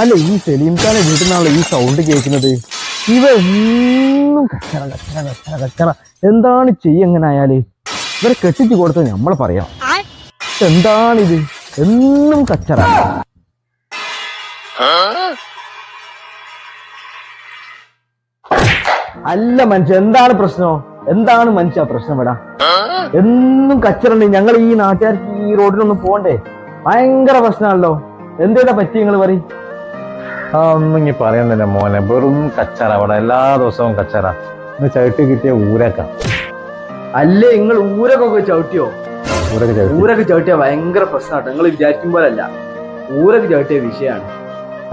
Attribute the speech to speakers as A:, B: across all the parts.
A: അല്ല ഈ സലീം ഖാനെ വീട്ടിൽ നിന്നാണല്ലോ ഈ സൗണ്ട് കേൾക്കുന്നത്. ഇവ എന്നും കച്ചറ കച്ചറ കച്ചറ കച്ചറ. എന്താണ് എങ്ങനെ ആയാല് ഇവരെ കെട്ടിച്ചു കൊടുത്തത് നമ്മൾ പറയാം. എന്താണിത് എന്നും കച്ചറ. അല്ല മനുഷ്യ എന്താണ് പ്രശ്നം? എന്താണ് മനുഷ്യ പ്രശ്നം? ഇവിടെ എന്നും കച്ചറുണ്ട്. ഞങ്ങൾ ഈ നാട്ടുകാർക്ക് ഈ റോഡിലൊന്നും പോണ്ടേ? ഭയങ്കര പ്രശ്നമാണല്ലോ. എന്തേതാ പറ്റി നിങ്ങൾ പറയും?
B: ഒന്നും ഇനി പറയുന്നില്ല മോനെ, വെറും കച്ചറ. അവിടെ എല്ലാ ദിവസവും കച്ചറ. ഇന്ന് ചവിട്ടി കിട്ടിയ ഊരക്ക.
A: അല്ലേ നിങ്ങൾ ഊരക്കൊക്കെ ചവിട്ടിയോ? ഊരൊക്കെ ചവിട്ടിയ ഭയങ്കര പ്രശ്നമാട്ടോ. നിങ്ങൾ വിചാരിക്കും പോലല്ല. ഊരൊക്കെ ചവിട്ടിയ വിഷയമാണ്.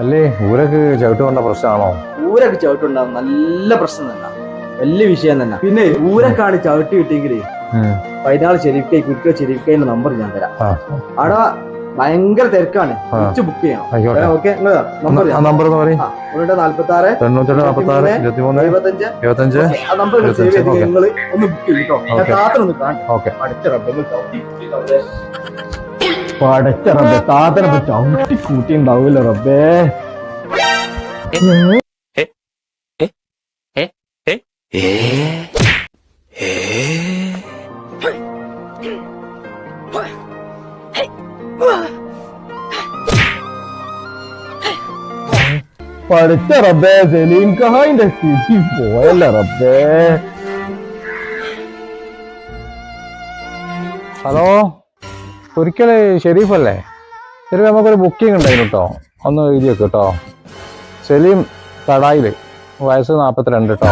B: അല്ലേ ഊരക്ക് ചവിട്ടി കൊണ്ട പ്രശ്നമാണോ?
A: ഊരൊക്കെ ചവിട്ടുണ്ടാവും നല്ല പ്രശ്നം തന്നെ, വലിയ വിഷയം തന്നെ. പിന്നെ ഊരക്കാണ് ചവിട്ടി കിട്ടിയെങ്കിലേ 14 ചെരിക്കൈ കുരുക്ക ചെരിക്കൈന്റെ നമ്പർ ഞാൻ തരാം. അവിടെ ഭയങ്കര തിരക്കാണ്. ബുക്ക് ചെയ്യണം. ഓക്കെ നമ്പർ
B: 46
A: നമ്പർ നിങ്ങൾ ഒന്ന് ബുക്ക് ചെയ്തോ. താത്തനൊന്ന് പടച്ച റബ്ബേ, താത്തനെ ചവിട്ടി കൂട്ടിണ്ടാവൂല്ലോ റബ്ബേ. പഠിച്ച റബ്ബേ, സലീം ഖാന്റെ സ്ഥിതി പോയല്ല റബ്ബേ.
B: ഹലോ, ഒരിക്കല് ഷെരീഫല്ലേ? ശരി, നമുക്കൊരു ബുക്കിംഗ് ഉണ്ടായിരുന്നു കേട്ടോ. ഒന്ന് എഴുതി വെക്ക് കേട്ടോ. സലീം കടായില്, വയസ്സ് 42 കേട്ടോ.